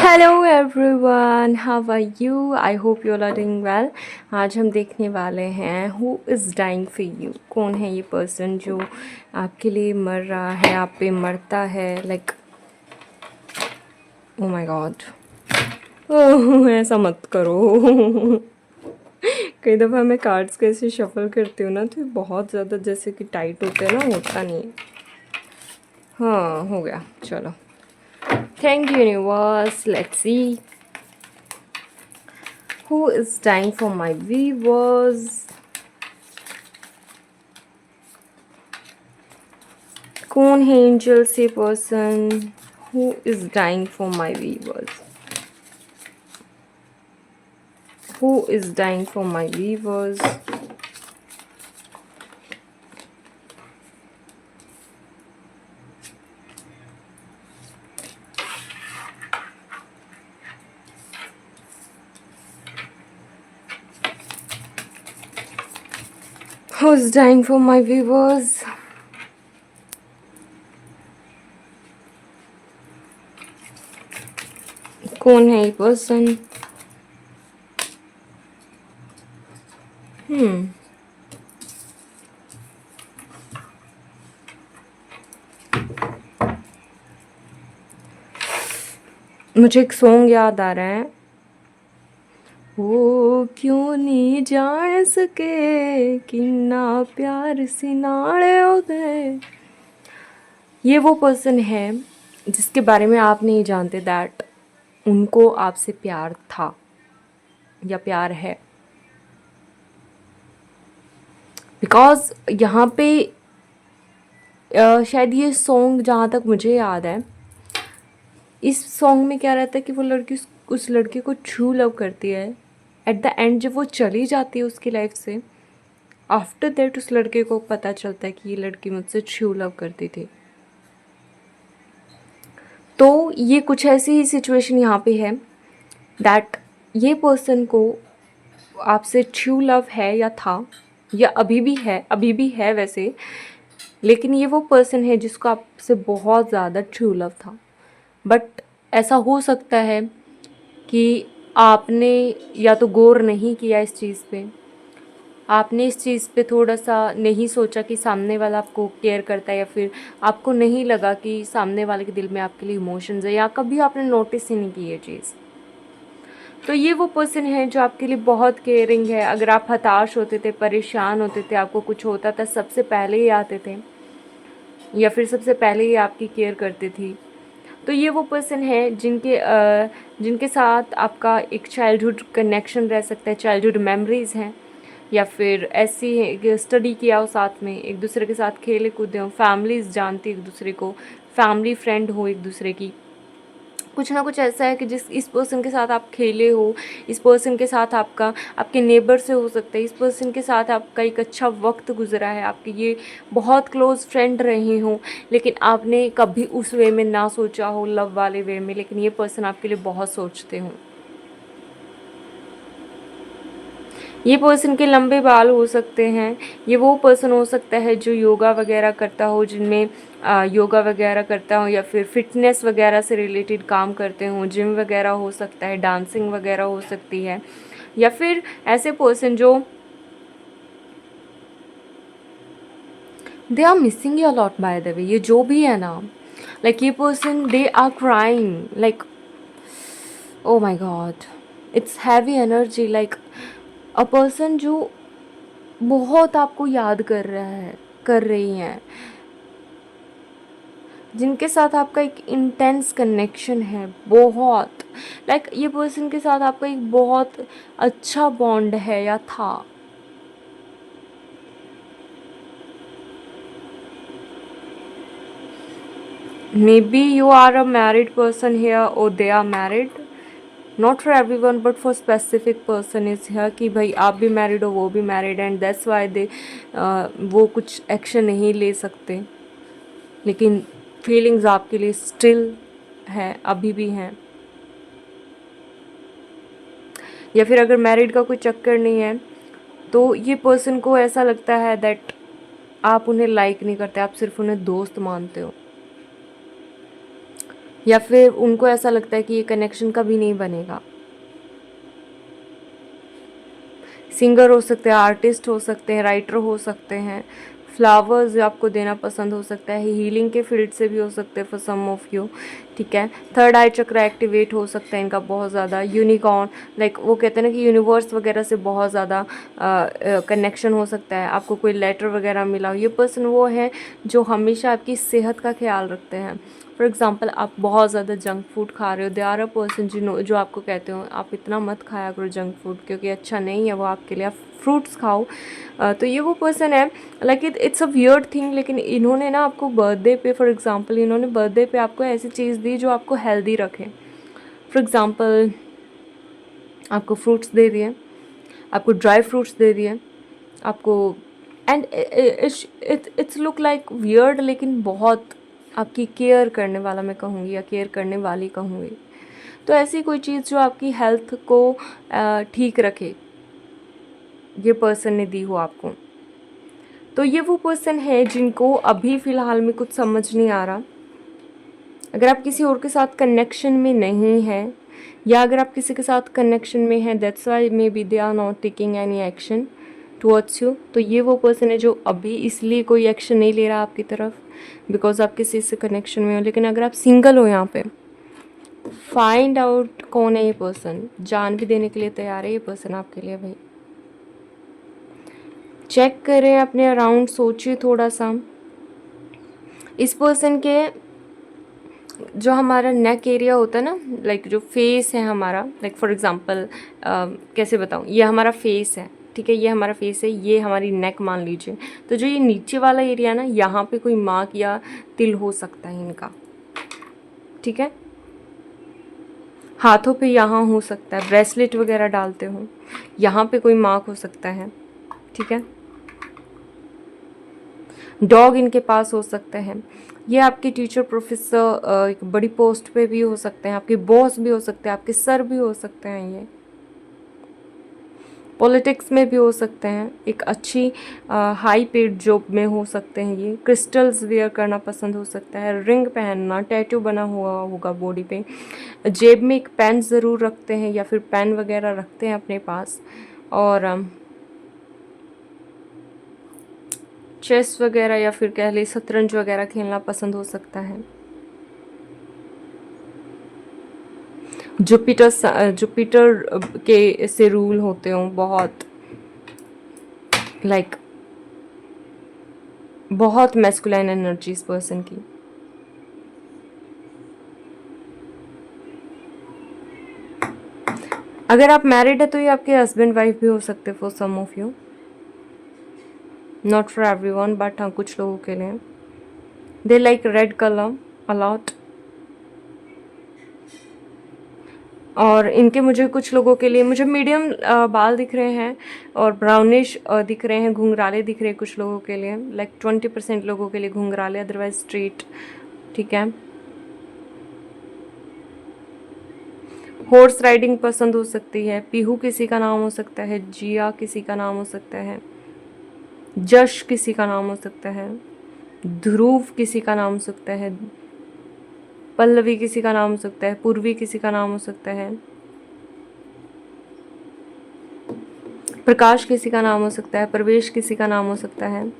Hello everyone, how are you? I hope you are doing well. आज हम देखने वाले हैं who is dying for you. कौन है ये पर्सन जो आपके लिए मर रहा है, आप पे मरता है? लाइक ओ माय गॉड, ऐसा मत करो। कई दफ़ा मैं कार्ड्स कैसे शफल करती हूँ ना, तो ये बहुत ज़्यादा जैसे कि टाइट होते हैं ना, होता नहीं है। हाँ, हो गया, चलो। Thank you universe. Let's see who is dying for my viewers. कौन है एंजल से person who is dying for my viewers? Who is dying for my viewers? Who is dying for my viewers? कौन है ये person? मुझे एक song याद आ रहा है, वो क्यों नहीं जान सके किन्ना प्यार सी नाल ओदे। ये वो पर्सन है जिसके बारे में आप नहीं जानते दैट उनको आपसे प्यार था या प्यार है। बिकॉज यहाँ पे शायद ये सॉन्ग, जहाँ तक मुझे याद है, इस सॉन्ग में क्या रहता है कि वो लड़की उस लड़के को ट्रू लव करती है। एट द एंड जब वो चली जाती है उसकी लाइफ से, आफ्टर दैट उस लड़के को पता चलता है कि ये लड़की मुझसे ट्रू लव करती थी। तो ये कुछ ऐसी ही सिचुएशन यहाँ पे है दैट ये पर्सन को आपसे ट्रू लव है या था या अभी भी है वैसे, लेकिन ये वो पर्सन है जिसको आपसे बहुत ज़्यादा ट्रू लव था। बट ऐसा हो सकता है कि आपने या तो गौर नहीं किया इस चीज़ पे, आपने इस चीज़ पे थोड़ा सा नहीं सोचा कि सामने वाला आपको केयर करता है, या फिर आपको नहीं लगा कि सामने वाले के दिल में आपके लिए इमोशंस है, या कभी आपने नोटिस ही नहीं की ये चीज़। तो ये वो पर्सन है जो आपके लिए बहुत केयरिंग है। अगर आप हताश होते थे, परेशान होते थे, आपको कुछ होता था, सबसे पहले ही आते थे या फिर सबसे पहले ही आपकी केयर करती थी। तो ये वो पर्सन है जिनके साथ आपका एक चाइल्डहुड कनेक्शन रह सकता है, चाइल्डहुड मेमोरीज़ हैं, या फिर ऐसी है कि स्टडी किया हो साथ में, एक दूसरे के साथ खेले कूदे हो, फैमिलीज़ जानती एक दूसरे को, फैमिली फ्रेंड हो एक दूसरे की। कुछ ना कुछ ऐसा है कि इस पर्सन के साथ आप खेले हो, इस पर्सन के साथ आपके नेबर से हो सकता है, इस पर्सन के साथ आपका एक अच्छा वक्त गुजरा है, आपके ये बहुत क्लोज़ फ्रेंड रहे हों, लेकिन आपने कभी उस वे में ना सोचा हो, लव वाले वे में, लेकिन ये पर्सन आपके लिए बहुत सोचते हों। ये पर्सन के लंबे बाल हो सकते हैं। ये वो पर्सन हो सकता है जो योगा वगैरह करता हो, जिनमें योगा वगैरह करता हो, या फिर फिटनेस वगैरह से रिलेटेड काम करते हों, जिम वगैरह हो सकता है, डांसिंग वगैरह हो सकती है, या फिर ऐसे पर्सन जो they are missing you a lot by the way. ये जो भी है ना, लाइक ये person they are crying, like oh my God, it's heavy energy, like a person जो बहुत आपको याद कर रहा है, कर रही हैं, जिनके साथ आपका एक इंटेंस कनेक्शन है बहुत। लाइक ये पर्सन के साथ आपका एक बहुत अच्छा बॉन्ड है या था। Maybe you are a married person here और they are married, not for everyone but for specific person is here कि भाई आप भी मैरिड हो, वो भी married, and that's why they वो कुछ एक्शन नहीं ले सकते, लेकिन फीलिंग्स आपके लिए स्टिल है, अभी भी हैं। या फिर अगर मैरिड का कोई चक्कर नहीं है तो ये पर्सन को ऐसा लगता है दैट आप उन्हें लाइक नहीं करते, आप सिर्फ उन्हें दोस्त मानते हो। या फिर उनको ऐसा लगता है कि ये कनेक्शन कभी नहीं बनेगा। सिंगर हो सकते हैं, आर्टिस्ट हो सकते हैं, राइटर हो सकते हैं, फ्लावर्स आपको देना पसंद हो सकता है, हीलिंग के फील्ड से भी हो सकते हैं फॉर सम ऑफ यू, ठीक है। थर्ड आई चक्र एक्टिवेट हो सकता है इनका बहुत ज़्यादा। यूनिकॉर्न, लाइक वो कहते हैं ना कि यूनिवर्स वगैरह से बहुत ज़्यादा कनेक्शन हो सकता है। आपको कोई लेटर वगैरह मिला हो, ये पर्सन वो है जो हमेशा आपकी सेहत का ख्याल रखते हैं। फॉर एग्ज़ाम्पल, आप बहुत ज़्यादा जंक फूड खा रहे हो, दे आर अ पर्सन जो आपको कहते हो आप इतना मत खाया करो जंक फूड, क्योंकि अच्छा नहीं है वो आपके लिए, आप फ्रूट्स खाओ। तो ये वो पर्सन है, like it's a weird thing, लेकिन इन्होंने ना आपको बर्थडे पे, फॉर एग्ज़ाम्पल इन्होंने बर्थडे पे आपको ऐसी चीज़ दी जो आपको हेल्दी रखे। फॉर एग्ज़ाम्पल आपको फ्रूट्स दे दिए, आपको ड्राई फ्रूट्स दे दिए, आपको, and it's look like weird, लेकिन बहुत आपकी केयर करने वाला मैं कहूँगी, या केयर करने वाली कहूँगी। तो ऐसी कोई चीज़ जो आपकी हेल्थ को ठीक रखे, ये पर्सन ने दी हो आपको। तो ये वो पर्सन है जिनको अभी फ़िलहाल में कुछ समझ नहीं आ रहा। अगर आप किसी और के साथ कनेक्शन में नहीं हैं, या अगर आप किसी के साथ कनेक्शन में हैं, that's why maybe they are not taking any action towards you. तो ये वो पर्सन है जो अभी इसलिए कोई एक्शन नहीं ले रहा आपकी तरफ, बिकॉज आप किसी से कनेक्शन में हो। लेकिन अगर आप सिंगल हो, यहाँ पे फाइंड आउट कौन है ये पर्सन। जान भी देने के लिए तैयार है ये पर्सन आपके लिए भाई। चेक करें अपने अराउंड, सोचिए थोड़ा सा। इस पर्सन के जो हमारा नेक एरिया होता है ना, लाइक जो फेस है हमारा, लाइक फॉर एग्जांपल कैसे बताऊँ, ये हमारा फेस है, ठीक है, ये हमारा फेस है, ये हमारी नेक मान लीजिए। तो जो ये नीचे वाला एरिया ना, यहाँ पे कोई मार्क या तिल हो सकता है इनका, ठीक है। हाथों पे यहाँ हो सकता है, ब्रेसलेट वगैरह डालते हो, यहाँ पे कोई मार्क हो सकता है, ठीक है। डॉग इनके पास हो सकते हैं। ये आपके टीचर, प्रोफेसर, एक बड़ी पोस्ट पे भी हो सकते हैं, आपके बॉस भी हो सकते हैं, आपके सर भी हो सकते हैं, ये पॉलिटिक्स में भी हो सकते हैं, एक अच्छी हाई पेड जॉब में हो सकते हैं। ये क्रिस्टल्स वेयर करना पसंद हो सकता है, रिंग पहनना, टैटू बना हुआ होगा बॉडी पे, जेब में एक पेन ज़रूर रखते हैं या फिर पेन वगैरह रखते हैं अपने पास, और चेस वगैरह या फिर कह ले शतरंज वगैरह खेलना पसंद हो सकता है। जुपिटर के से रूल होते हो बहुत, लाइक बहुत मैस्कुलाइन एनर्जी इस पर्सन की। अगर आप मैरिड है तो ये आपके हस्बैंड वाइफ भी हो सकते for some of you, not for everyone, but हाँ कुछ लोगों के लिए। They like red colour a lot, और इनके मुझे कुछ लोगों के लिए मुझे मीडियम बाल दिख रहे हैं और ब्राउनिश दिख रहे हैं, घुंघराले दिख रहे हैं कुछ लोगों के लिए, लाइक 20% लोगों के लिए घुंघराले, अदरवाइज स्ट्रेट, ठीक है। हॉर्स राइडिंग पसंद हो सकती है, पीहू किसी का नाम हो सकता है, जिया किसी का नाम हो सकता है, जश किसी का नाम हो सकता है, ध्रुव किसी का नाम हो सकता है, पल्लवी किसी का नाम हो सकता है, पूर्वी किसी का नाम हो सकता है, प्रकाश किसी का नाम हो सकता है, प्रवेश किसी का नाम हो सकता है,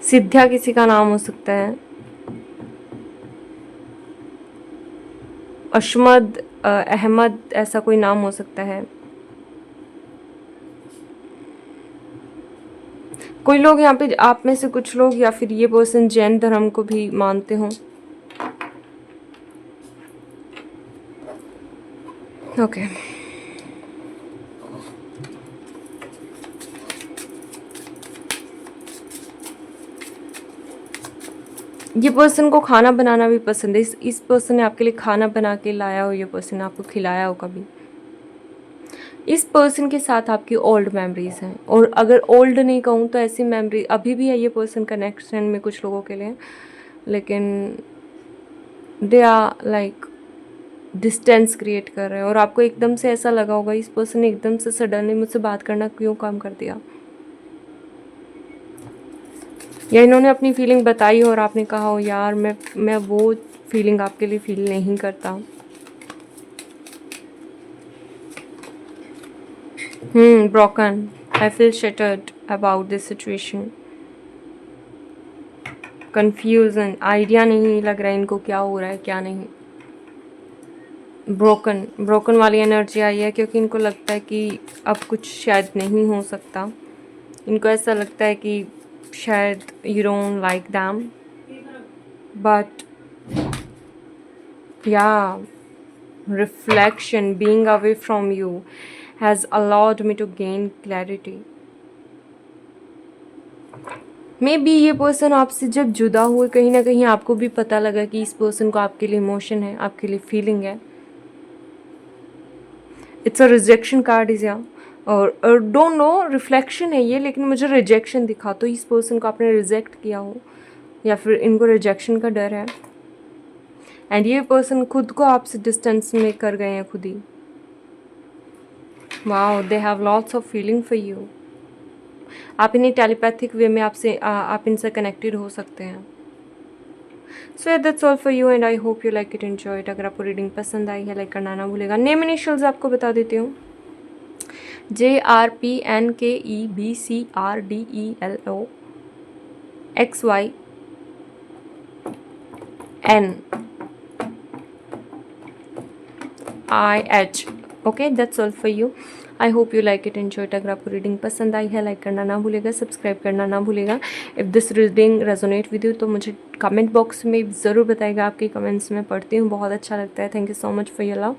सिद्ध्या किसी का नाम हो सकता है, अशमद अहमद ऐसा कोई नाम हो सकता है। कोई लोग यहाँ पे, आप में से कुछ लोग या फिर ये पर्सन जैन धर्म को भी मानते हों, ओके। ये पर्सन को खाना बनाना भी पसंद है। इस पर्सन ने आपके लिए खाना बना के लाया हो, ये पर्सन आपको खिलाया हो कभी। इस पर्सन के साथ आपकी ओल्ड मेमोरीज हैं, और अगर ओल्ड नहीं कहूँ तो ऐसी मेमोरी अभी भी है ये पर्सन कनेक्शन में कुछ लोगों के लिए, लेकिन they are like distance create कर रहे हैं और आपको एकदम से ऐसा लगा होगा इस पर्सन ने एकदम से सडनली मुझसे बात करना क्यों काम कर दिया, या इन्होंने अपनी फीलिंग बताई और आपने कहा हो यार मैं वो फीलिंग आपके लिए फील नहीं करता। Broken, I feel shattered about this situation, confusion, idea नहीं लग रहा है इनको क्या हो रहा है क्या नहीं। ब्रोकन वाली एनर्जी आई है क्योंकि इनको लगता है कि अब कुछ शायद नहीं हो सकता। इनको ऐसा लगता है कि शायद you don't like them, but या reflection, being away from you has allowed me to gain clarity. May be ये पर्सन आपसे जब जुदा हुए कहीं ना कहीं आपको भी पता लगा कि इस पर्सन को आपके लिए इमोशन है, आपके लिए फीलिंग है। It's a rejection card is या, और डोंट नो रिफ्लेक्शन है ये, लेकिन मुझे रिजेक्शन दिखा, तो इस पर्सन को आपने रिजेक्ट किया हो या फिर इनको रिजेक्शन का डर है। एंड ये पर्सन खुद को आपसे डिस्टेंस में कर गए हैं खुद ही। Wow, they have lots of feeling for you. आप इन्हें टेलीपैथिक वे में आप इनसे कनेक्टेड हो सकते हैं। So that's all for you and I hope you like it, enjoy it. अगर आपको रीडिंग पसंद आई है लाइक करना ना भूलेगा। नेम इनिशियल्स आपको बता देती हूँ, JRPNKEBCRDELO XYNIH। Okay, that's all for you. I hope you like it, enjoy it. अगर आपको रीडिंग पसंद आई है लाइक करना ना भूलेगा, सब्सक्राइब करना ना भूलेगा। If this reading resonate with you तो मुझे कमेंट बॉक्स में ज़रूर बताइएगा, आपके कमेंट्स में पढ़ती हूँ, बहुत अच्छा लगता है। Thank you so much for your love.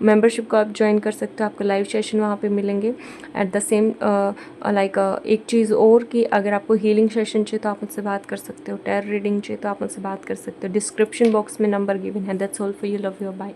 Membership को आप ज्वाइन कर सकते हो, आपको लाइव सेशन वहाँ पे मिलेंगे। एट द सेम लाइक एक चीज़ और कि अगर आपको हीलिंग सेशन चाहिए तो आप मुझसे बात कर सकते हो, टैरो रीडिंग चाहिए तो आप मुझसे बात कर सकते हो। डिस्क्रिप्शन बॉक्स में नंबर गिवन है। That's all for you, love you, bye.